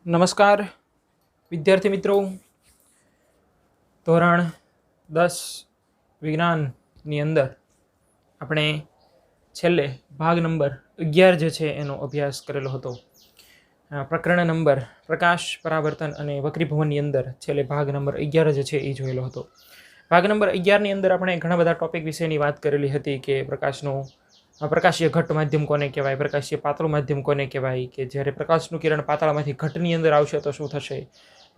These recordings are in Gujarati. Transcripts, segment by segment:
નમસ્કાર વિદ્યાર્થી મિત્રો, ધોરણ 10 વિજ્ઞાનની અંદર આપણે છેલ્લે ભાગ નંબર 11 જે છે એનો અભ્યાસ કરેલો હતો. પ્રકરણ નંબર પ્રકાશ પરાવર્તન અને વક્રીભવનની અંદર છેલ્લે ભાગ નંબર 11 જે છે એ જોયેલો હતો. ભાગ નંબર 11ની અંદર આપણે ઘણા બધા ટોપિક વિશેની વાત કરેલી હતી કે પ્રકાશીય ઘટ માધ્યમ કોને કહેવાય, પ્રકાશીય પાતળું માધ્યમ કોને કહેવાય, કે જ્યારે પ્રકાશનું કિરણ પાતળામાંથી ઘટની અંદર આવશે તો શું થશે,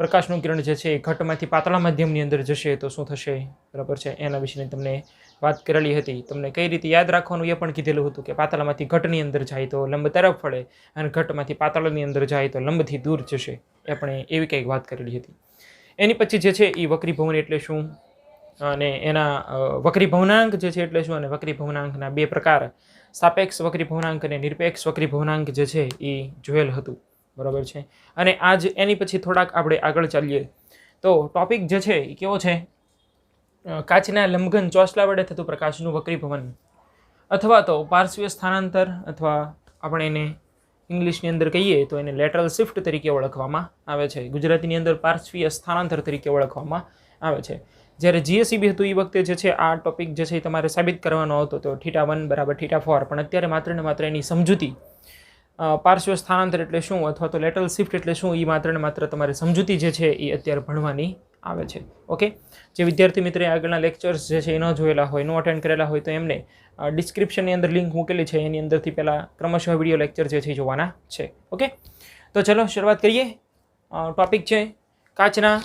પ્રકાશનું કિરણ જે છે એ ઘટમાંથી પાતળા માધ્યમની અંદર જશે તો શું થશે, બરાબર છે. એના વિશેની તમને વાત કરેલી હતી. તમને કઈ રીતે યાદ રાખવાનું એ પણ કીધેલું હતું કે પાતળામાંથી ઘટની અંદર જાય તો લંબ તરફ વળે અને ઘટમાંથી પાતળાની અંદર જાય તો લંબથી દૂર જશે. એ આપણે એવી કંઈક વાત કરેલી હતી. એની પછી જે છે એ વક્રીભવન એટલે શું અને એના વક્રીભવનાંક જે છે એટલે શું, અને વક્રીભવનાંકના બે પ્રકાર, સાપેક્ષ વક્રીભવનાંક અને નિરપેક્ષ વક્રીભવનાંક જે છે એ જોયેલ હતું, બરાબર છે. અને આજ એની પછી થોડાક આપણે આગળ ચાલીએ તો ટોપિક જે છે એ કેવો છે, કાચના લંબઘન ચોસલા વડે થતું પ્રકાશનું વક્રીભવન અથવા તો પાર્શ્વીય સ્થાનાંતર, અથવા આપણે એને ઇંગ્લિશની અંદર કહીએ તો એને લેટરલ શિફ્ટ તરીકે ઓળખવામાં આવે છે. ગુજરાતીની અંદર પાર્શ્વીય સ્થાનાંતર તરીકે ઓળખવામાં આવે છે. જ્યારે જીએસઈબી હતું એ વખતે જે છે આ ટોપિક જે છે એ તમારે સાબિત કરવાનો હતો તો θ1 બરાબર θ4, પણ અત્યારે માત્ર ને માત્ર એની સમજૂતી, પાર્શ્વ સ્થાનાંતર એટલે શું અથવા તો લેટરલ શિફ્ટ એટલે શું, એ માત્ર ને માત્ર તમારે સમજૂતી જે છે એ અત્યારે ભણવાની આવે છે. ઓકે, જે વિદ્યાર્થી મિત્રે આગળના લેક્ચર્સ જે છે એ ન જોયેલા હોય, ન અટેન્ડ કરેલા હોય તો એમને ડિસ્ક્રિપ્શનની અંદર લિંક મૂકેલી છે, એની અંદરથી પહેલાં ક્રમશઃ વિડીયો લેક્ચર જે છે એ જોવાના છે. ઓકે, તો ચલો શરૂઆત કરીએ. ટોપિક છે કાચના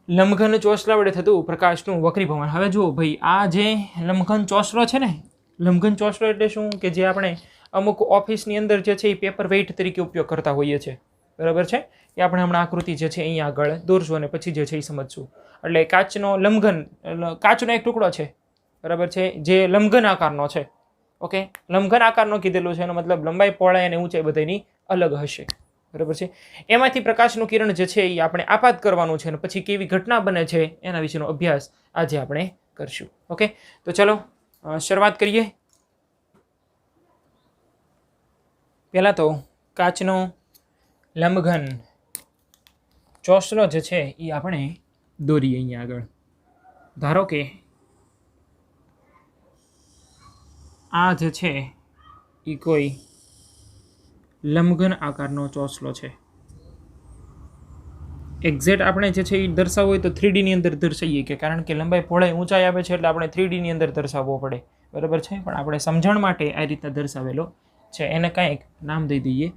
લંબઘન ચોસલા વડે થતું પ્રકાશનું વક્રીભવન. હવે જુઓ ભાઈ, આ જે લંબઘન ચોસલો છે ને, લંબઘન ચોસલો એટલે શું કે જે આપણે અમુક ઓફિસની અંદર જે છે એ પેપર વેઇટ તરીકે ઉપયોગ કરતા હોઈએ છીએ, બરાબર છે. એ આપણે હમણાં આકૃતિ જે છે અહીંયા આગળ દોરશું અને પછી જે છે એ સમજશું. એટલે કાચનો લંબઘન, કાચનો એક ટુકડો છે, બરાબર છે, જે લંબઘન આકારનો છે. ઓકે, લંબઘન આકારનો કીધેલું છે, એનો મતલબ લંબાઈ, પહોળાઈ અને ઊંચાઈ બધાની અલગ હશે, બરાબર છે. એમાંથી પ્રકાશનું કિરણ જે છે એ આપણે આપાત કરવાનું છે અને પછી કેવી ઘટના બને છે એના વિશેનો અભ્યાસ આજે આપણે કરશું. ઓકે, તો ચલો શરૂઆત કરીએ. પહેલાં તો કાચનો લંબઘન ચોસલો જે છે એ આપણે દોરીએ. અહીંયા આગળ ધારો કે આ જે છે એ કોઈ લંબઘન આકારનો ચોસલો છે. એક્ઝેક્ટ આપણે જે છે એ દર્શાવવું હોય તો 3Dની અંદર દર્શાવીએ, કે કારણ કે લંબાઈ, પહોળાઈ, ઊંચાઈ આવે છે એટલે આપણે 3Dની અંદર દર્શાવવો પડે, બરાબર છે. પણ આપણે સમજણ માટે આ રીતના દર્શાવેલો છે. એને કાંઈક નામ દઈ દઈએ.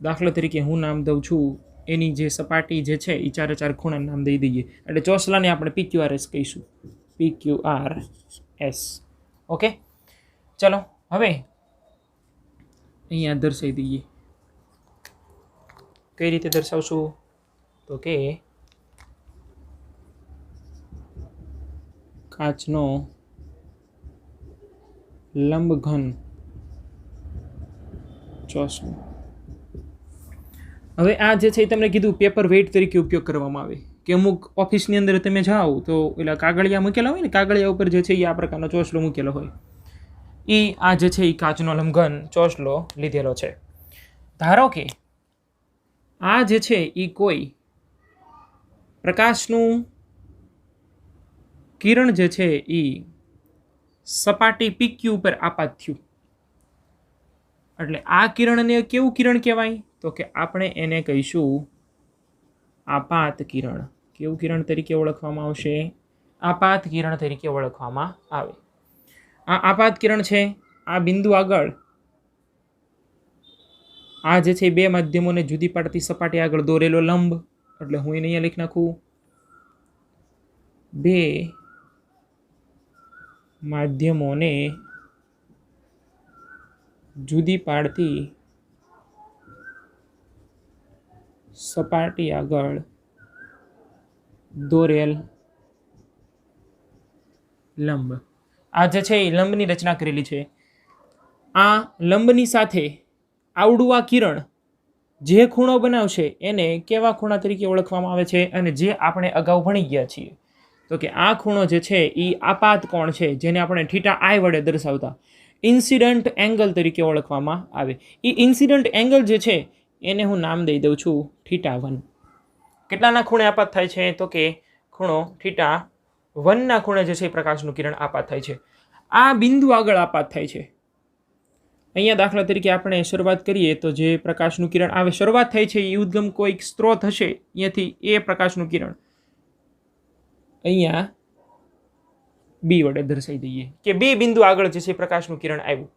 દાખલા તરીકે હું નામ દઉં છું, એની જે સપાટી જે છે એ 4 ખૂણા નામ દઈ દઈએ. એટલે ચોસલાને આપણે PQRS કહીશું, PQRS. ઓકે, ચલો હવે અહીંયા દર્શાવી દઈએ. કઈ રીતે દર્શાવશું તો કે કાચનો લંબઘન ચોસલો. હવે આ જે છે તમને કીધું પેપર વેઇટ તરીકે ઉપયોગ કરવામાં આવે, કે અમુક ઓફિસની અંદર તમે જાઓ તો પેલા કાગળિયા મૂકેલા હોય ને, કાગળિયા ઉપર જે છે એ આ પ્રકારનો ચોસલો મૂકેલો હોય, એ આ જે છે એ કાચનો લંબઘન ચોસલો લીધેલો છે. ધારો કે આ જે છે એ કોઈ પ્રકાશનું કિરણ જે છે એ સપાટી PQ ઉપર આપાત થયું. એટલે આ કિરણને કેવું કિરણ કહેવાય તો કે આપણે એને કહીશું આપાત કિરણ. કેવું કિરણ તરીકે ઓળખવામાં આવશે? આપાત કિરણ તરીકે ઓળખવામાં આવે. આ આપાત કિરણ છે. આ બિંદુ આગળ આ જે છે બે માધ્યમોને જુદી પાડતી સપાટી આગળ દોરેલો લંબ, એટલે હું એને અહીંયા લખી નાખું, બે માધ્યમોને જુદી પાડતી સપાટી આગળ દોરેલ લંબ. આ જે છે એ લંબની રચના કરેલી છે. આ લંબની સાથે આવડું આ કિરણ જે ખૂણો બનાવશે એને કેવા ખૂણા તરીકે ઓળખવામાં આવે છે, અને જે આપણે અગાઉ ભણી ગયા છીએ તો કે આ ખૂણો જે છે એ આપાત કોણ છે, જેને આપણે θi વડે દર્શાવતા ઇન્સિડન્ટ એંગલ તરીકે ઓળખવામાં આવે. એ ઇન્સિડન્ટ એંગલ જે છે એને હું નામ દઈ દઉં છું θ1. કેટલાના ખૂણે આપાત થાય છે? તો કે ખૂણો θ1ના ખૂણે જે છે એ પ્રકાશનું કિરણ આપાત થાય છે. આ બિંદુ આગળ આપાત થાય છે. અહીંયા દાખલા તરીકે આપણે શરૂઆત કરીએ તો જે પ્રકાશનું કિરણ આવે શરૂઆત થાય છે એ ઉદ્ગમ કોઈક સ્ત્રોત હશે, અહીંયાથી એ પ્રકાશનું કિરણ અહીંયા બી વડે દર્શાવી દઈએ કે બે બિંદુ આગળ જે છે પ્રકાશનું કિરણ આવ્યું.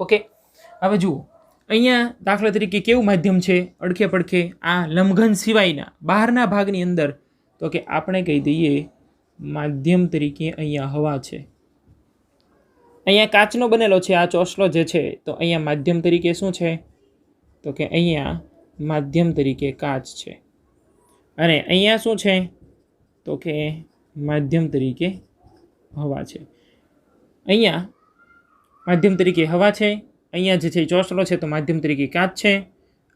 ઓકે, હવે જુઓ અહીંયા દાખલા તરીકે કેવું માધ્યમ છે? અડખે પડખે આ લંબઘન સિવાયના બહારના ભાગની અંદર તો કે આપણે કહી દઈએ માધ્યમ તરીકે અહીંયા હવા છે. અહીંયા કાચનો બનેલો છે આ ચોસલો જે છે, તો અહીંયા માધ્યમ તરીકે શું છે? તો કે અહીંયા માધ્યમ તરીકે કાચ છે. અને અહીંયા શું છે? તો કે માધ્યમ તરીકે હવા છે. અહીંયા માધ્યમ તરીકે હવા છે, અહીંયા જે છે ચોસલો છે તો માધ્યમ તરીકે કાચ છે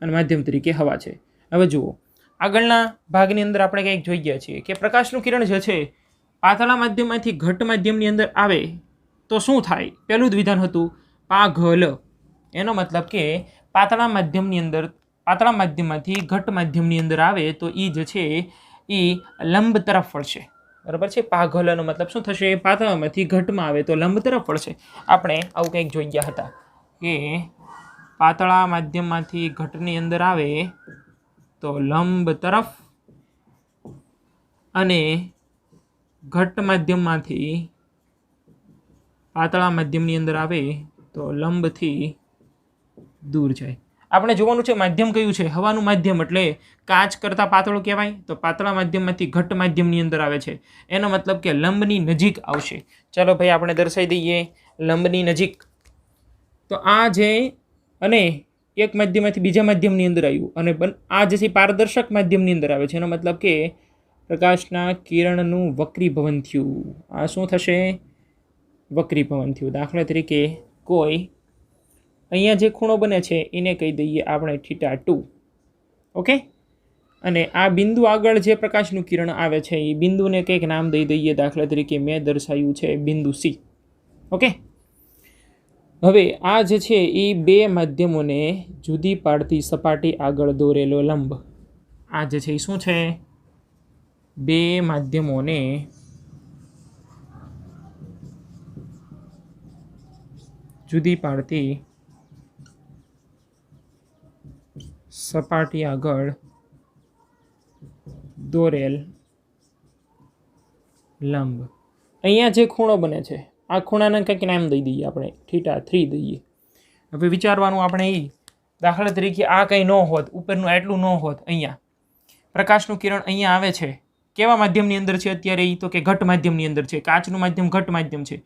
અને માધ્યમ તરીકે હવા છે. હવે જુઓ આગળના ભાગની અંદર આપણે કંઈક જોઈ ગયા છીએ કે પ્રકાશનું કિરણ જે છે પાતળા માધ્યમમાંથી ઘટ માધ્યમની અંદર આવે તો શું થાય? પહેલું જ વિધાન હતું પાઘલ. એનો મતલબ કે પાતળા માધ્યમમાંથી ઘટ માધ્યમની અંદર આવે તો એ જે છે એ લંબ તરફ વળશે. બરાબર છે? પાઘલનો મતલબ શું થશે? પાતળામાંથી ઘટમાં આવે તો લંબ તરફ વળશે. આપણે આવું કંઈક જોઈ ગયા હતા કે પાતળા માધ્યમમાંથી ઘટની અંદર આવે તો લંબ તરફ અને ઘટ માધ્યમમાંથી પાતળા માધ્યમની અંદર આવે તો લંબથી દૂર જાય. આપણે જોવાનું છે માધ્યમ કયું છે? હવાનું માધ્યમ એટલે કાચ કરતાં પાતળું કહેવાય. તો પાતળા માધ્યમમાંથી ઘટ માધ્યમની અંદર આવે છે એનો મતલબ કે લંબની નજીક આવશે. ચાલો ભાઈ આપણે દર્શાવી દઈએ લંબની નજીક. તો આ જે અને એક માધ્યમમાંથી બીજા માધ્યમની અંદર આવ્યું અને આ જે છે પારદર્શક માધ્યમની અંદર આવે છે એનો મતલબ કે પ્રકાશના કિરણનું વક્રીભવન થયું. આ શું થશે? વક્રીભવન થયું. દાખલા તરીકે કોઈ અહીંયા જે ખૂણો બને છે એને કહી દઈએ આપણે θ2. ઓકે, અને આ બિંદુ આગળ જે પ્રકાશનું કિરણ આવે છે એ બિંદુને કંઈક નામ દઈ દઈએ. દાખલા તરીકે મેં દર્શાવ્યું છે બિંદુ C. ઓકે, હવે આ જે છે એ બે માધ્યમોને જુદી પાડતી સપાટી આગળ દોરેલો લંબ. આ જે છે એ શું છે? બે માધ્યમોને જુદી પાડતી સપાટી આગળ દોરેલ લંબ. અહીંયા જે ખૂણો બને છે આ ખૂણાને કંઈક નામ દઈ દઈએ આપણે θ3 દઈએ. હવે વિચારવાનું આપણે એ દાખલા તરીકે આ કંઈ ન હોત, ઉપરનું આટલું ન હોત, અહીંયા પ્રકાશનું કિરણ અહીંયા આવે છે કેવા માધ્યમની અંદર છે અત્યારે? એ તો કે ઘટ માધ્યમની અંદર છે. કાચનું માધ્યમ ઘટ માધ્યમ છે.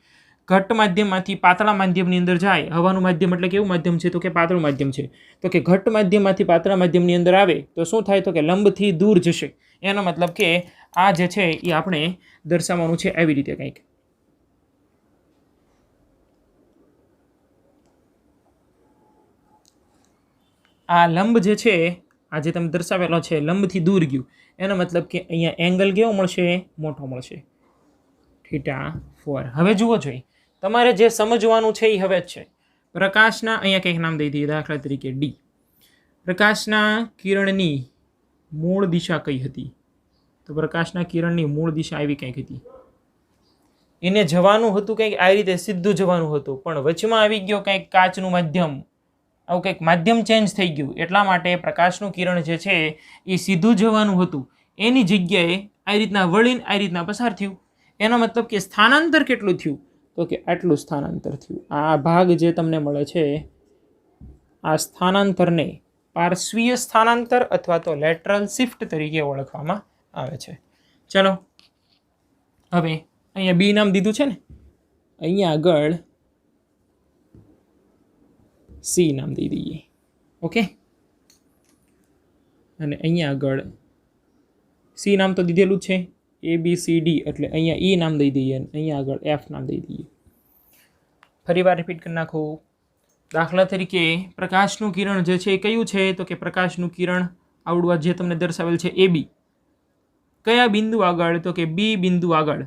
ઘટ માધ્યમમાંથી પાતળા માધ્યમની અંદર જાય. હવાનું માધ્યમ એટલે કેવું માધ્યમ છે? તો કે પાતળું માધ્યમ છે. તો કે ઘટ માધ્યમમાંથી પાતળા માધ્યમની અંદર આવે તો શું થાય? તો કે લંબથી દૂર જશે. એનો મતલબ કે આ જે છે એ આપણે દર્શાવવાનું છે આવી રીતે કંઈક. આ લંબ જે છે આ જે તમે દર્શાવેલો છે લંબથી દૂર ગયું એનો મતલબ કે અહીંયા એંગલ કેવો મળશે? મોટો મળશે, θ4. હવે જુઓ જોઈએ તમારે જે સમજવાનું છે એ હવે જ છે. પ્રકાશના અહીંયા કંઈક નામ દઈ દઈએ. દાખલા તરીકે D. પ્રકાશના કિરણની મૂળ દિશા કઈ હતી? તો પ્રકાશના કિરણની મૂળ દિશા આવી કંઈક હતી. એને જવાનું હતું કંઈક આ રીતે સીધું જવાનું હતું, પણ વચમાં આવી ગયો કંઈક કાચનું માધ્યમ, આવું કંઈક માધ્યમ ચેન્જ થઈ ગયું. એટલા માટે પ્રકાશનું કિરણ જે છે એ સીધું જવાનું હતું એની જગ્યાએ આ રીતના વળીને આ રીતના પસાર થયું. એનો મતલબ કે સ્થાનાંતર કેટલું થયું? તો કે આટલું સ્થાનાંતર થયું. આ ભાગ જે તમને મળે છે આ સ્થાનાંતરને પાર્શ્વીય સ્થાનાંતર અથવા તો લેટરલ શિફ્ટ તરીકે ઓળખવામાં આવે છે. ચલો હવે અહીંયા બી નામ દીધું છે ને, અહીંયા આગળ સી નામ દઈ દઈએ. ઓકે, અને અહીંયા આગળ સી નામ તો દીધેલું જ છે, ABCD એટલે અહીંયા ઈ નામ દઈ દઈએ અને અહીંયા આગળ F નામ દઈ દઈએ. ફરી વાર રિપીટ કરી નાખું. દાખલા તરીકે પ્રકાશનું કિરણ જે છે એ કયું છે? તો કે પ્રકાશનું કિરણ આવડું જે તમને દર્શાવેલ છે AB. કયા બિંદુ આગળ? તો કે B બિંદુ આગળ.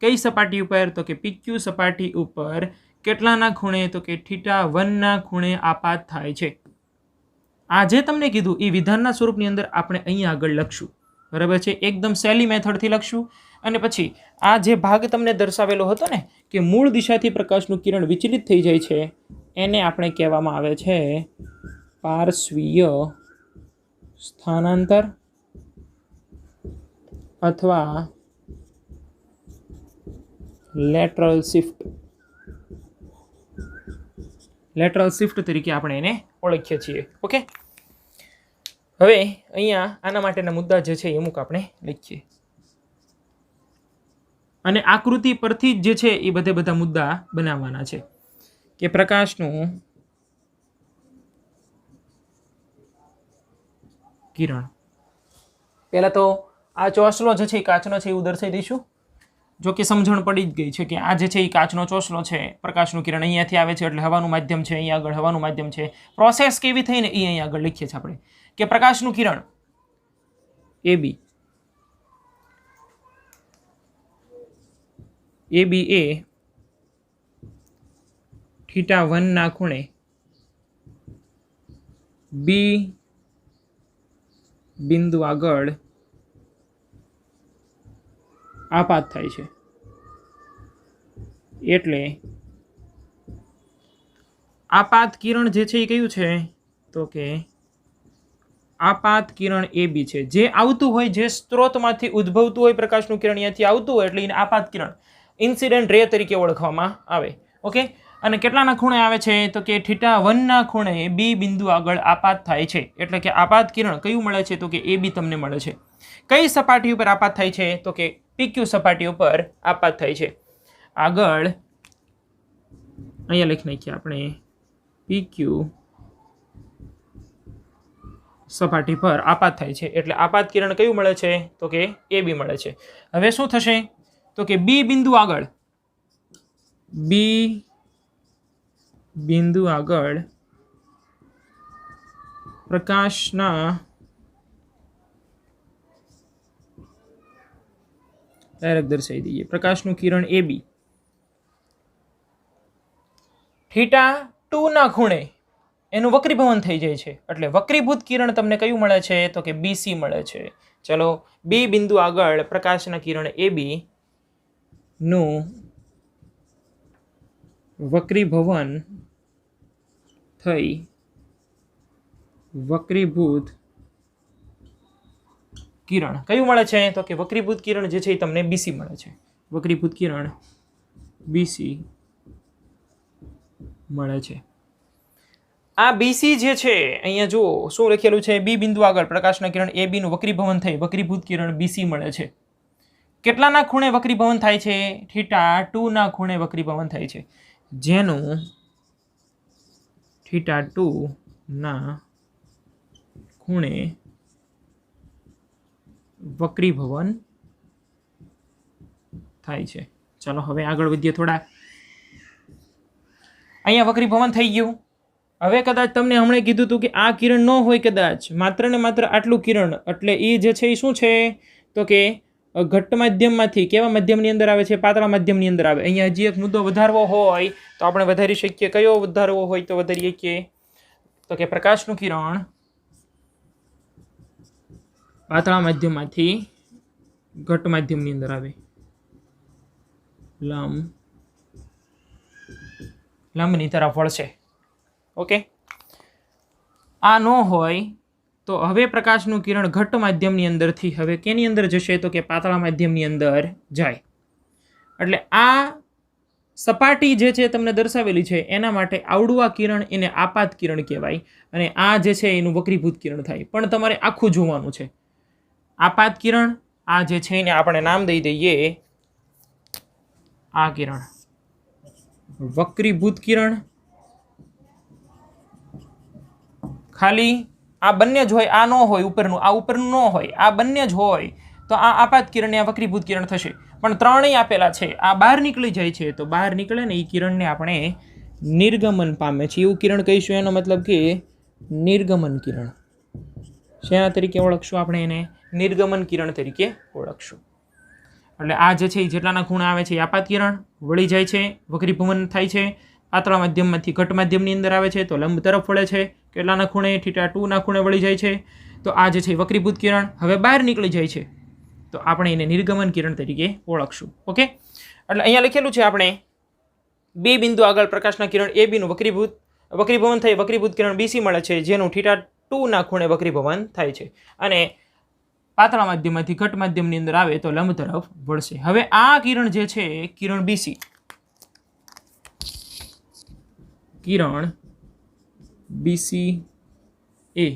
કઈ સપાટી ઉપર? તો કે PQ સપાટી ઉપર. કેટલાના ખૂણે? તો કે θ1ના ખૂણે આપાત થાય છે. આ જે તમને કીધું એ વિધાનના સ્વરૂપની અંદર આપણે અહીંયા આગળ લખશું, બરાબર છે. એકદમ સહેલી મેથડથી લખશું. અને પછી આ જે ભાગ તમને દર્શાવેલો હતો ને કે મૂળ દિશાથી પ્રકાશનું કિરણ વિચલિત થઈ જાય છે, એને આપણે કહેવામાં આવે છે પાર્શ્વીય સ્થાનાંતર અથવા લેટરલ શિફ્ટ. લેટરલ શિફ્ટ તરીકે આપણે એને ઓળખીએ છીએ. ઓકે, હવે અહીંયા આના માટેના મુદ્દા જે છે એ અમુક આપણે લખીએ અને આકૃતિ પરથી જ જે છે એ બધા મુદ્દા બનાવવાના છે કે પ્રકાશનું કિરણ. પહેલા તો આ ચોસલો જે છે એ કાચનો છે એવું દર્શાવી દઈશું. જો કે સમજણ પડી જ ગઈ છે કે આ જે છે એ કાચનો ચોસલો છે, પ્રકાશનું કિરણ અહીંયાથી આવે છે એટલે હવાનું માધ્યમ છે, અહીંયા આગળ હવાનું માધ્યમ છે. પ્રોસેસ કેવી થઈને એ અહીંયા આગળ લખીએ છીએ આપણે કે પ્રકાશનું કિરણ AB એ θ1 ના ખૂણે B બિંદુ આગળ આપાત થાય છે. એટલે આપાત કિરણ જે છે એ કયું છે તો કે આપાત કિરણ AB છે. જે આવતું હોય, જે સ્ત્રોતમાંથી ઉદ્ભવતું હોય પ્રકાશનું કિરણ અહીંયાથી આવતું હોય એટલે એને આપાત કિરણ, ઇન્સિડન્ટ રે તરીકે ઓળખવામાં આવે. ઓકે, અને કેટલાના ખૂણે આવે છે તો કે θ1 ના ખૂણે B બિંદુ આગળ આપાત થાય છે. એટલે કે આપાત કિરણ કયું મળે છે તો કે AB તમને મળે છે. કઈ સપાટી ઉપર આપાત થાય છે તો કે PQ સપાટી ઉપર આપાત થાય છે. આગળ અહીંયા લખી નાખીએ આપણે PQ સપાટી પર આપાત થાય છે એટલે આપાત કિરણ કયું મળે છે તો કે AB મળે છે. હવે શું થશે તો કે B બિંદુ આગળ પ્રકાશના ડાયરેક્ટ દર્શાવી દઈએ. પ્રકાશનું કિરણ AB θ2 ના ખૂણે એનું વક્રીભવન થઈ જાય છે એટલે વક્રીભૂત કિરણ તમને કયું મળે છે તો કે BC મળે છે. ચલો, B બિંદુ આગળ પ્રકાશના કિરણ AB નું વક્રીભવન થઈ વક્રીભૂત કિરણ કયું મળે છે તો કે વક્રીભૂત કિરણ જે છે એ તમને BC મળે છે. વક્રીભૂત કિરણ BC મળે છે. આ BC જે છે અહીંયા જુઓ શું લખેલું છે, B બિંદુ આગળ પ્રકાશના કિરણ AB નું વક્રીભવન થઈ વક્રીભૂત કિરણ BC મળે છે. કેટલાના ખૂણે વક્રીભવન થાય છે θ2 ના ખૂણે વક્રીભવન થાય છે. જેનું θ2 ના ખૂણે વક્રીભવન થાય છે. ચાલો હવે આગળ વધીએ થોડા. અહીંયા વક્રીભવન થઈ ગયું. હવે કદાચ તમને હમણાં કીધું હતું કે આ કિરણ ન હોય, કદાચ માત્ર ને માત્ર આટલું કિરણ, એટલે એ જે છે એ શું છે તો કે ઘટ્ટ માધ્યમમાંથી કેવા માધ્યમની અંદર આવે છે, પાતળા માધ્યમની અંદર આવે. અહીંયા હજી એક મુદ્દો વધારવો હોય તો આપણે વધારી શકીએ. કયો વધારવો હોય તો વધારીએ કે તો કે પ્રકાશનું કિરણ પાતળા માધ્યમમાંથી ઘટ્ટ માધ્યમની અંદર આવે. લંબની તરફ વળશે. ઓકે, આ ન હોય તો હવે પ્રકાશનું કિરણ ઘટ્ટ માધ્યમની અંદરથી હવે કેની અંદર જશે તો કે પાતળા માધ્યમની અંદર જાય. એટલે આ સપાટી જે છે તમને દર્શાવેલી છે એના માટે આવડું આ કિરણ એને આપાત કિરણ કહેવાય અને આ જે છે એનું વક્રીભૂત કિરણ થાય. પણ તમારે આખું જોવાનું છે. આપાત કિરણ આ જે છે એને આપણે નામ દઈ દઈએ આ કિરણ. વક્રીભૂત કિરણ ખાલી આ બંને જ હોય, આ ન હોય ઉપરનું, આ ઉપરનું ન હોય, આ બંને જ હોય તો આ આપાત કિરણ આ વક્રીભૂત કિરણ થશે. પણ ત્રણેય આપેલા છે, આ બહાર નીકળી જાય છે તો બહાર નીકળે ને એ કિરણને આપણે નિર્ગમન પામે છે એવું કિરણ કહીશું. એનો મતલબ કે નિર્ગમન કિરણ. શેના તરીકે ઓળખશું આપણે એને? નિર્ગમન કિરણ તરીકે ઓળખશું. એટલે આ જે છે એ જેટલાના ખૂણે આવે છે એ આપાત કિરણ વળી જાય છે, વક્રીભવન થાય છે, પાતળા માધ્યમમાંથી ઘટ્ટ માધ્યમની અંદર આવે છે તો લંબ તરફ વળે છે. કેટલાના ખૂણે? θ2 ના ખૂણે વળી જાય છે. તો આ જે છે વક્રીભૂત કિરણ હવે બહાર નીકળી જાય છે, તો આપણે એને નિર્ગમન કિરણ તરીકે ઓળખશું. ઓકે, એટલે અહીંયા લખેલું છે આપણે બે બિંદુ આગળ પ્રકાશના કિરણ એ બીનું વક્રીભવન થઈ વક્રીભૂત કિરણ BC મળે છે, જેનું θ2 ના ખૂણે વક્રીભવન થાય છે અને પાતળા માધ્યમમાંથી ઘટ માધ્યમની અંદર આવે તો લંબ તરફ વળશે. હવે આ કિરણ જે છે કિરણ BC, કિરણ BCA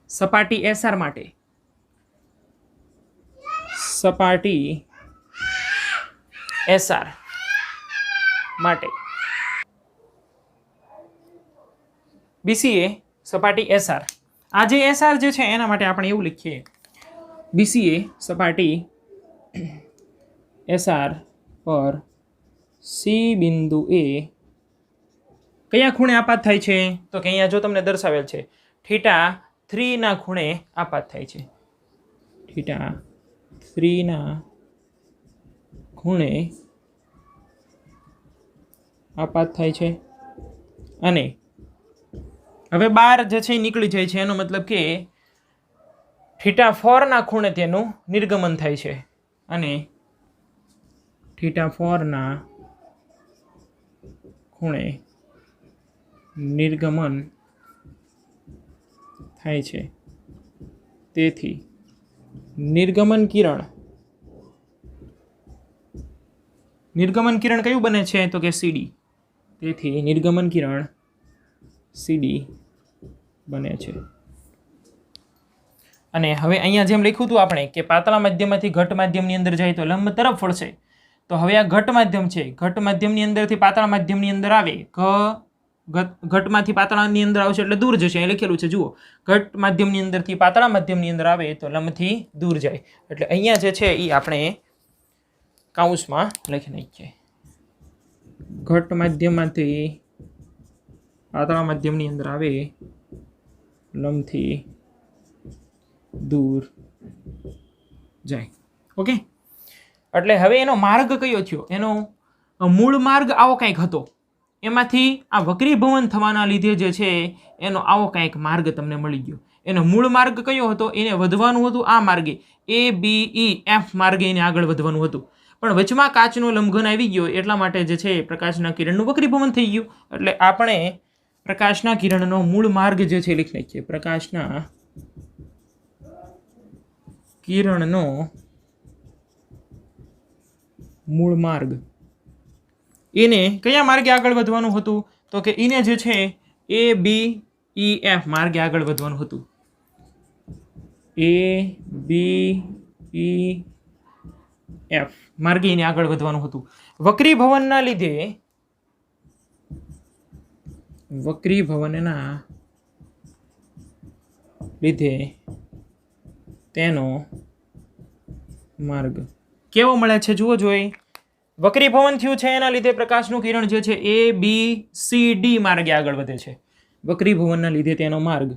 સપાટી SR માટે, સપાટી SR માટે, BCA સપાટી SR, આ જે SR જે છે એના માટે આપણે એવું લખીએ BCA સપાટી SR પર C બિંદુ A કયા ખૂણે આપાત થાય છે? તો કે અહીંયા જો તમને દર્શાવેલ છે θ3 ના ખૂણે આપાત થાય છે. θ3 ના ખૂણે આપાત થાય છે અને હવે બહાર જે છે નીકળી જાય છે, એનો મતલબ કે θ4 ના ખૂણે તેનું નિર્ગમન થાય છે અને θ4 ના ખૂણે નિર્ગમન થાય છે. તેથી નિર્ગમન કિરણ કયું બને છે? તો કે CD. તેથી નિર્ગમન કિરણ CD બને છે. અને હવે અહીંયા જેમ લખ્યું હતું આપણે કે પાતળા માધ્યમમાંથી ઘટ માધ્યમની અંદર જાય તો લંબ તરફ વળશે, તો હવે આ ઘટ માધ્યમ છે, ઘટ માધ્યમની અંદરથી પાતળા માધ્યમની અંદર આવે, ઘટમાંથી પાતળાની અંદર આવશે એટલે દૂર જશે. અહીં લખેલું છે જુઓ, ઘટ માધ્યમની અંદરથી પાતળા માધ્યમની અંદર આવે તો લંબથી દૂર જાય. એટલે અહીંયા જે છે એ આપણે કાઉન્સમાં લખી નાખીએ, ઘટ માધ્યમમાંથી પાતળા માધ્યમની અંદર આવે લંબથી દૂર જાય. ઓકે, એટલે હવે એનો માર્ગ કયો થયો? એનો મૂળ માર્ગ આવો કંઈક હતો, એમાંથી આ વક્રીભવન થવાના લીધે જે છે એનો આવો કંઈક માર્ગ તમને મળી ગયો. એનો મૂળ માર્ગ કયો હતો? એને વધવાનું હતું આ માર્ગે, ABEF માર્ગે એને આગળ વધવાનું હતું, પણ વચમાં કાચનો લંબઘન આવી ગયો એટલા માટે જે છે પ્રકાશના કિરણનું વક્રીભવન થઈ ગયું. એટલે આપણે પ્રકાશના કિરણનો મૂળ માર્ગ જે છે લખી નાખીએ, પ્રકાશના કિરણનો મૂળ માર્ગ. એને કયા માર્ગે આગળ વધવાનું હતું? તો કે એને જે છે ABEF માર્ગે આગળ વધવાનું હતું. ABEF માર્ગે એને આગળ વધવાનું હતું. વક્રીભવનના લીધે તેનો માર્ગ કેવો મળે છે જુઓ જોઈ. વક્રીભવન થયું છે એના લીધે પ્રકાશનું કિરણ જે છે ABCD માર્ગે આગળ વધે છે. વક્રીભવનના લીધે તેનો માર્ગ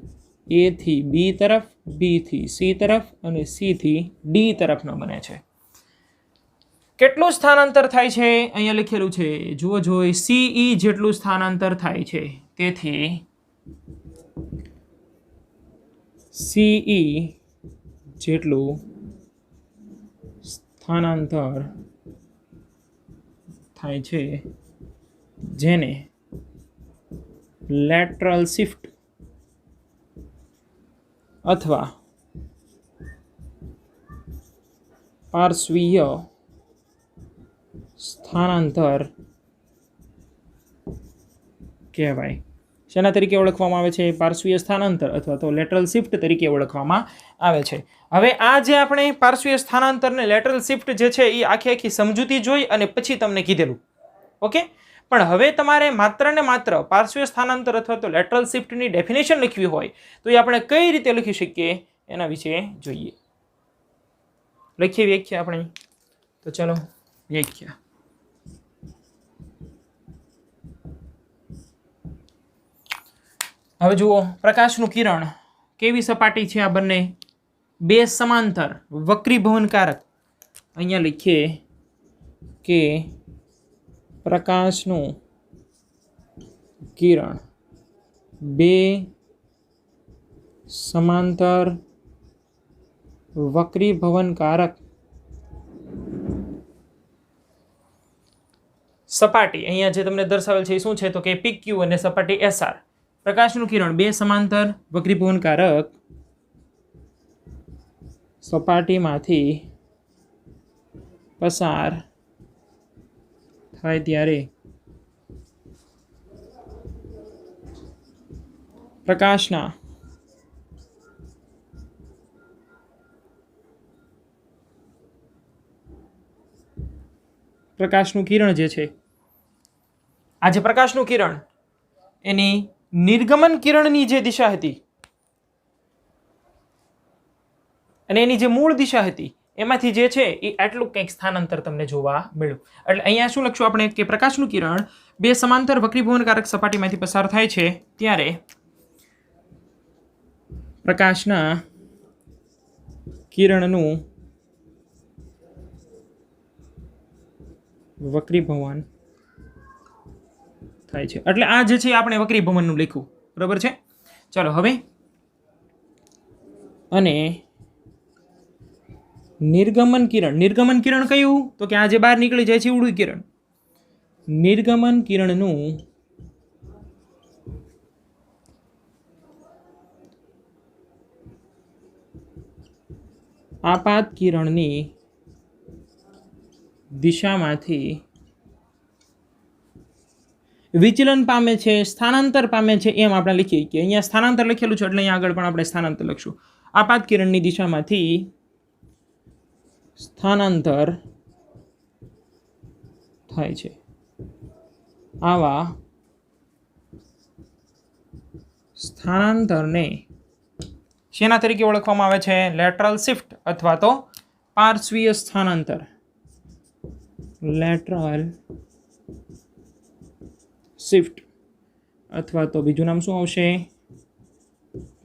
A થી B તરફ, B થી C તરફ અને C થી D તરફનો બને છે. કેટલું સ્થાનાંતર થાય છે અહીંયા લખેલું છે જુઓ જોઈ, CE જેટલું સ્થાનાંતર થાય છે. તેથી CE જેટલું સ્થાનાંતર થાય છે, જેને લેટરલ શિફ્ટ અથવા પાર્શ્વીય સ્થાનાંતર કહેવાય. શેના તરીકે ઓળખવામાં આવે છે? પાર્શ્વીય સ્થાનાંતર અથવા તો લેટરલ શિફ્ટ તરીકે ઓળખવામાં આવે છે. હવે આ જે આપણે પાર્શ્વીય સ્થાનાંતર ને લેટરલ શિફ્ટ જે છે એ આખી સમજૂતી જોઈ અને પછી તમને કીધેલું. ઓકે, પણ હવે તમારે માત્ર ને માત્ર પાર્શ્વીય સ્થાનાંતર અથવા તો લેટરલ શિફ્ટની ડેફિનેશન લખવી હોય તો એ આપણે કઈ રીતે લખી શકીએ એના વિશે જોઈએ. લખીએ વ્યાખ્યા આપણે. તો ચલો વ્યાખ્યા. હવે જુઓ, પ્રકાશનું કિરણ કેવી સપાટી છે? આ બંને બે સમાંતર વક્રીભવનકારક. અહીંયા લખીએ કે પ્રકાશનું કિરણ બે સમાંતર વક્રીભવનકારક સપાટી, અહીંયા જે તમને દર્શાવેલ છે એ શું છે તો કે PQ અને સપાટી SR. પ્રકાશનું કિરણ બે સમાંતર વક્રીભવનકારક સપાટીમાંથી પસાર થાય ત્યારે પ્રકાશનું કિરણ જે છે, આ જે પ્રકાશનું કિરણ એની નિર્ગમન કિરણની જે દિશા હતી અને એની જે મૂળ દિશા હતી એમાંથી જે છે એ આટલું કંઈક સ્થાનાંતર તમને જોવા મળ્યું. એટલે અહીંયા શું લખશું આપણે કે પ્રકાશનું કિરણ બે સમાંતર વક્રીભવનકારક સપાટીમાંથી પસાર થાય છે ત્યારે પ્રકાશના કિરણનું વક્રીભવન થાય છે. એટલે આ જે છે આપણે વક્રીભવનનું લખ્યું, બરાબર છે. ચાલો હવે અને નિર્ગમન કિરણ કયું તો કે આ જે બહાર નીકળી જાય છે ઉડું કિરણ. નિર્ગમન કિરણનું આપાત કિરણની દિશામાંથી વિચલન પામે છે, સ્થાનાંતર પામે છે, એમ આપણે લખીએ કે અહીંયા સ્થાનાંતર લખેલું છે એટલે અહીંયા આગળ પણ આપણે સ્થાનાંતર લખશું. આપાત કિરણની દિશામાંથી સ્થાનાંતર થાય છે. આવા સ્થાનાંતરને શેના તરીકે ઓળખવામાં આવે છે? લેટરલ શિફ્ટ અથવા તો પાર્શ્વીય સ્થાનાંતર. લેટરલ શિફ્ટ અથવા તો બીજું નામ શું આવશે?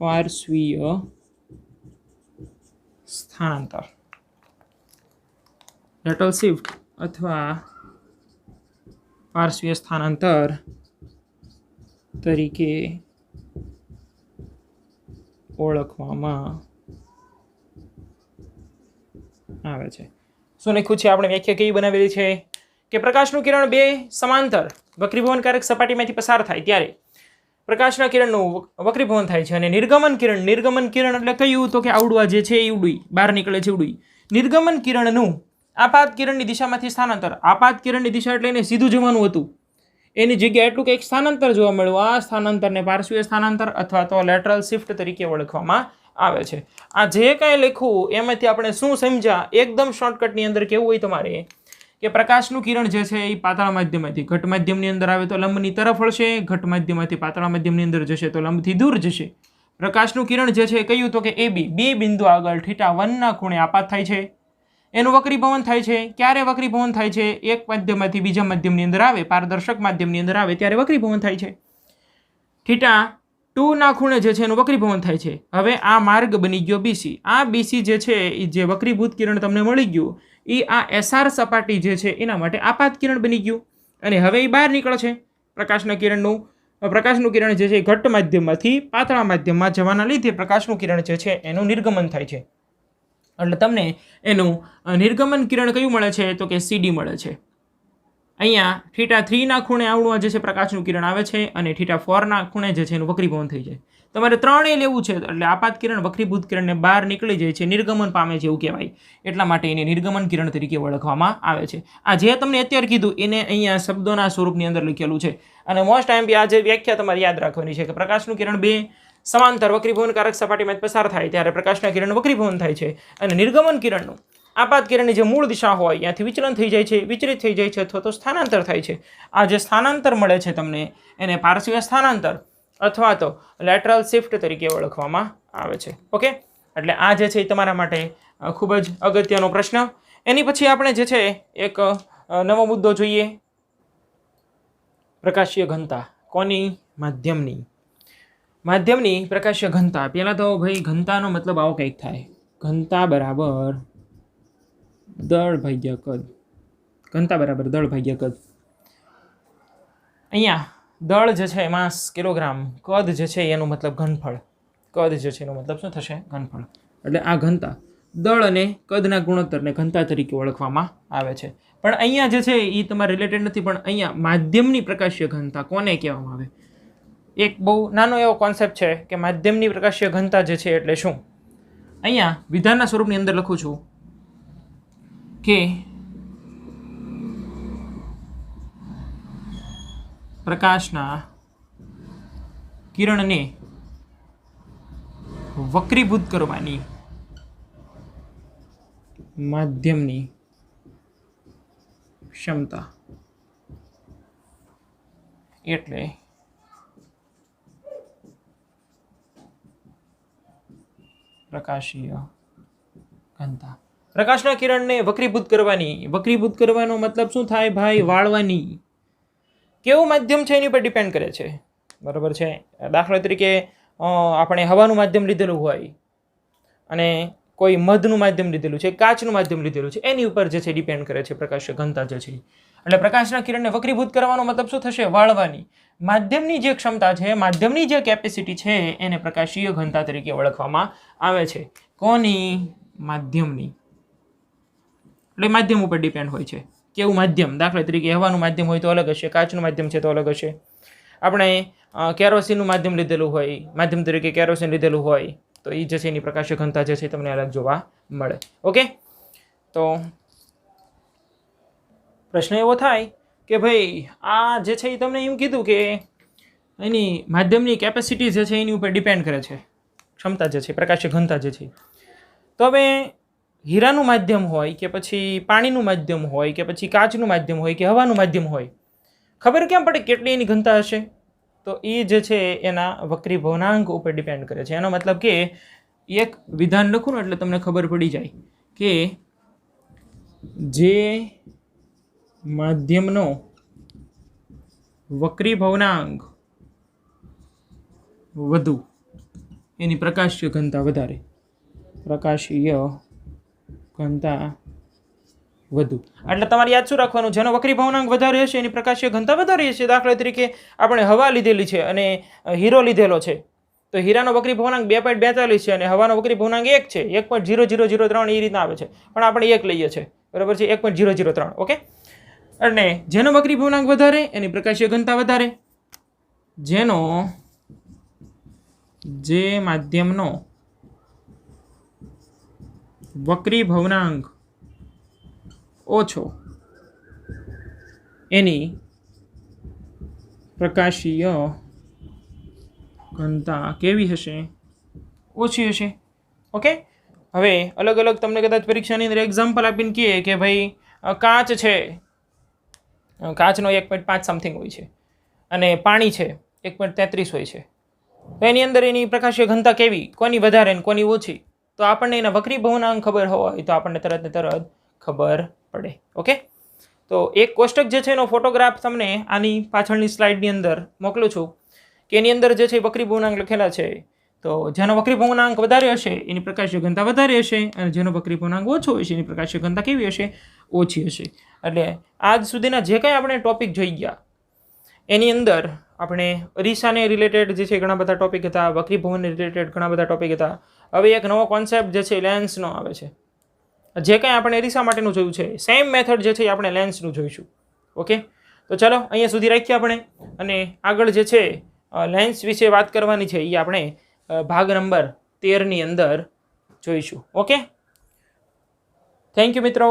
પાર્શ્વીય સ્થાનાંતર. લેટરલ શિફ્ટ અથવા પાર્શ્વીય સ્થાનાંતર તરીકે ઓળખવામાં આવે છે. શું લખ્યું છે આપણે? વ્યાખ્યા કેવી બનાવેલી છે કે પ્રકાશનું કિરણ બે સમાંતર વક્રીભવનકારક સપાટીમાંથી પસાર થાય ત્યારે પ્રકાશના કિરણનું વક્રીભવન થાય છે. અને નિર્ગમન કિરણ એટલે કયું તો કે આવડું જે છે એ ઉડુઈ બહાર નીકળે છે ઉડુઈ. નિર્ગમન કિરણનું આપાત કિરણની દિશામાંથી સ્થાનાંતર. આપાત કિરણની દિશા એટલે એને સીધું જવાનું હતું, એની જગ્યાએ એટલું કંઈક સ્થાનાંતર જોવા મળ્યું. આ સ્થાનાંતરને પાર્શ્વીય સ્થાનાંતર અથવા તો લેટરલ શિફ્ટ તરીકે ઓળખવામાં આવે છે. આ જે કાંઈ લખ્યું એમાંથી આપણે શું સમજ્યા? એકદમ શોર્ટકટની અંદર કેવું હોય તમારે કે પ્રકાશનું કિરણ જે છે એ પાતળા માધ્યમમાંથી ઘટ માધ્યમની અંદર આવે તો લંબની તરફ વળશે, ઘટ માધ્યમમાંથી પાતળા માધ્યમની અંદર જશે તો લંબથી દૂર જશે. પ્રકાશનું કિરણ જે છે કયું તો કે AB, બે બિંદુ આગળ θ1 ના ખૂણે આપાત થાય છે, એનું વક્રીભવન થાય છે. ક્યારે વક્રીભવન થાય છે? એક માધ્યમમાંથી બીજા માધ્યમની અંદર આવે, પારદર્શક માધ્યમની અંદર આવે ત્યારે વક્રીભવન થાય છે. θ2 ના ખૂણે જે છે એનું વક્રીભવન થાય છે. હવે આ માર્ગ બની ગયો BC. આ BC જે છે એ જે વક્રીભૂત કિરણ તમને મળી ગયું એ આ SR સપાટી જે છે એના માટે આપાત કિરણ બની ગયું અને હવે એ બહાર નીકળે છે. પ્રકાશનું કિરણ જે છે ઘટ્ટ માધ્યમમાંથી પાતળા માધ્યમમાં જવાના લીધે પ્રકાશનું કિરણ જે છે એનું નિર્ગમન થાય છે. એટલે તમને એનું નિર્ગમન કિરણ કયું મળે છે તો કે CD મળે છે. અહીંયા θ3 ના ખૂણે આવડું જે છે પ્રકાશનું કિરણ આવે છે અને θ4 ના ખૂણે જે છે એનું વક્રીભવન થઈ જાય. તમારે ત્રણેય લેવું છે એટલે આપાત કિરણ વક્રીભૂત કિરણને બહાર નીકળી જાય છે, નિર્ગમન પામે છે એવું કહેવાય. એટલા માટે એને નિર્ગમન કિરણ તરીકે ઓળખવામાં આવે છે. આ જે તમને અત્યારે કીધું એને અહીંયા શબ્દોના સ્વરૂપની અંદર લખેલું છે. અને મોસ્ટ ટાઈમ આ જે વ્યાખ્યા તમારે યાદ રાખવાની છે કે પ્રકાશનું કિરણ બે સમાંતર વક્રીભવનકારક સપાટીમાં પસાર થાય ત્યારે પ્રકાશના કિરણ વક્રીભવન થાય છે અને નિર્ગમન કિરણનું આપાત કિરણની જે મૂળ દિશા હોય ત્યાંથી વિચલન થઈ જાય છે, વિચલિત થઈ જાય છે અથવા તો સ્થાનાંતર થાય છે. આ જે સ્થાનાંતર મળે છે તમને એને પાર્શ્વીય સ્થાનાંતર અથવા તો લેટરલ શિફ્ટ તરીકે ઓળખવામાં આવે છે. ઓકે, એટલે આ જે છે એ તમારા માટે ખૂબ જ અગત્યનો પ્રશ્ન. એની પછી આપણે જે છે એક નવો મુદ્દો જોઈએ. પ્રકાશીય ઘનતા. કોની? માધ્યમની પ્રકાશીય ઘનતા. પહેલાં તો ભાઈ ઘનતાનો મતલબ આવો કંઈક થાય. ઘનતા બરાબર દળ ભાગ્યા કદ. ઘનતા બરાબર દળ ભાગ્યા કદ. અહીંયા દળ જે છે માસ કિલોગ્રામ, કદ જે છે એનું મતલબ ઘનફળ, કદ જે છે એનો મતલબ શું થશે? ઘનફળ. એટલે આ ઘનતા દળ અને કદના ગુણોત્તરને ઘનતા તરીકે ઓળખવામાં આવે છે. પણ અહીંયા જે છે એ તમારે રિલેટેડ નથી, પણ અહીંયા માધ્યમની પ્રકાશીય ઘનતા કોને કહેવામાં આવે? એક બહુ નાનો એવો કોન્સેપ્ટ છે કે માધ્યમની પ્રકાશીય ઘનતા જે છે એટલે શું. અહીંયા વિધાનના સ્વરૂપની અંદર લખું છું કે પ્રકાશના કિરણને વક્રીભૂત કરવાની માધ્યમની ક્ષમતા એટલે પ્રકાશીય ઘનતા. પ્રકાશના કિરણને વક્રીભૂત કરવાની, વક્રીભૂત કરવાનો મતલબ શું થાય ભાઈ? વાળવાની. કેવું માધ્યમ છે એની ઉપર ડિપેન્ડ કરે છે, બરાબર છે. દાખલા તરીકે આપણે હવાનું માધ્યમ લીધેલું હોય અને કોઈ મધનું માધ્યમ લીધેલું છે, કાચનું માધ્યમ લીધેલું છે, એની ઉપર જે છે ડિપેન્ડ કરે છે પ્રકાશીય ઘનતા જે છે. એટલે પ્રકાશના કિરણને વક્રીભૂત કરવાનો મતલબ શું થશે? વાળવાની. માધ્યમની જે ક્ષમતા છે, માધ્યમની જે કેપેસિટી છે એને પ્રકાશીય ઘનતા તરીકે ઓળખવામાં આવે છે. કોની? માધ્યમની. એટલે માધ્યમ ઉપર ડિપેન્ડ હોય છે. કેવું માધ્યમ? દાખલા તરીકે હવાનું માધ્યમ હોય તો અલગ હશે, કાચનું માધ્યમ છે તો અલગ હશે. આપણે કેરોસીનનું માધ્યમ લીધેલું હોય, માધ્યમ તરીકે કેરોસીન લીધેલું હોય તો એ જે છે એની પ્રકાશીય ઘનતા જે છે તમને અલગ જોવા મળે. ઓકે, તો પ્રશ્ન એવો થાય કે ભાઈ આ જે છે એ તમને એમ કીધું કે એની માધ્યમની કેપેસિટી જે છે એની ઉપર ડિપેન્ડ કરે છે ક્ષમતા જે છે, પ્રકાશીય ઘનતા જે છે. તો હવે હીરાનું માધ્યમ હોય કે પછી પાણીનું માધ્યમ હોય કે પછી કાચનું માધ્યમ હોય કે હવાનું માધ્યમ હોય, ખબર કેમ પડે કેટલી એની ઘનતા હશે? તો એ જે છે એના વક્રીભવનાંક ઉપર ડિપેન્ડ કરે છે. એનો મતલબ કે એક વિધાન લખું ને એટલે તમને ખબર પડી જાય કે જે માધ્યમનો વક્રીભવનાંક વધુ એની પ્રકાશીય ઘનતા વધારે, પ્રકાશીય ઘનતા વધુ. એટલે તમારે યાદ શું રાખવાનું? જેનો વક્રીભવનાંક વધારે હશે એની પ્રકાશીય ઘનતા વધારે હશે. દાખલા તરીકે આપણે હવા લીધેલી છે અને હીરો લીધેલો છે, તો હીરાનો વક્રીભવનાંક 2.42 છે અને હવાનો વક્રીભવનાંક 1 છે, 1.0003 એ રીતના આવે છે, પણ આપણે 1 લઈએ છીએ, બરાબર છે, 1.003. ઓકે, એટલે જેનો વક્રીભવનાંક વધારે એની પ્રકાશીય ઘનતા વધારે. જે માધ્યમનો વક્રીભવનાંક ઓછો એની પ્રકાશીય ઘનતા કેવી હશે? ઓછી હશે. ઓકે, હવે અલગ અલગ તમને કદાચ પરીક્ષાની અંદર એક્ઝામ્પલ આપીને કહીએ કે ભાઈ કાચ છે, કાચનો 1.5 સમથિંગ હોય છે અને પાણી છે 1.33 હોય છે, તો એની અંદર એની પ્રકાશીય ઘનતા કેવી, કોની વધારે ને કોની ઓછી? તો આપણને એના વક્રીભવનાંક ખબર હોય તો આપણને તરત ને તરત ખબર પડે. ઓકે, તો એક કોષ્ટક જે છે એનો ફોટોગ્રાફ તમને આની પાછળની સ્લાઇડની અંદર મોકલું છું કે એની અંદર જે છે વક્રીભવનાંક લખેલા છે. તો જેનો વક્રીભવનાંક વધારે હશે એની પ્રકાશીય ઘનતા વધારે હશે અને જેનો વક્રીભવનાંક ઓછો હશે એની પ્રકાશીય ઘનતા કેવી હશે? ઓછી હશે. એટલે આજ સુધીના જે કંઈ આપણે ટોપિક જોઈ ગયા એની અંદર આપણે અરીસાને રિલેટેડ જે છે ઘણા બધા ટોપિક હતા, વક્રીભવનને રિલેટેડ ઘણા બધા ટોપિક હતા. હવે એક નવો કોન્સેપ્ટ જે છે લેન્સનો આવે છે. જે કંઈ આપણે અરીસા માટેનું જોયું છે સેમ મેથડ જે છે એ આપણે લેન્સનું જોઈશું. ઓકે, તો ચાલો અહીંયા સુધી રાખીએ આપણે, અને આગળ જે છે લેન્સ વિશે વાત કરવાની છે એ આપણે ભાગ નંબર 13ની અંદર જોઈશું. ઓકે, થેન્ક યુ મિત્રો.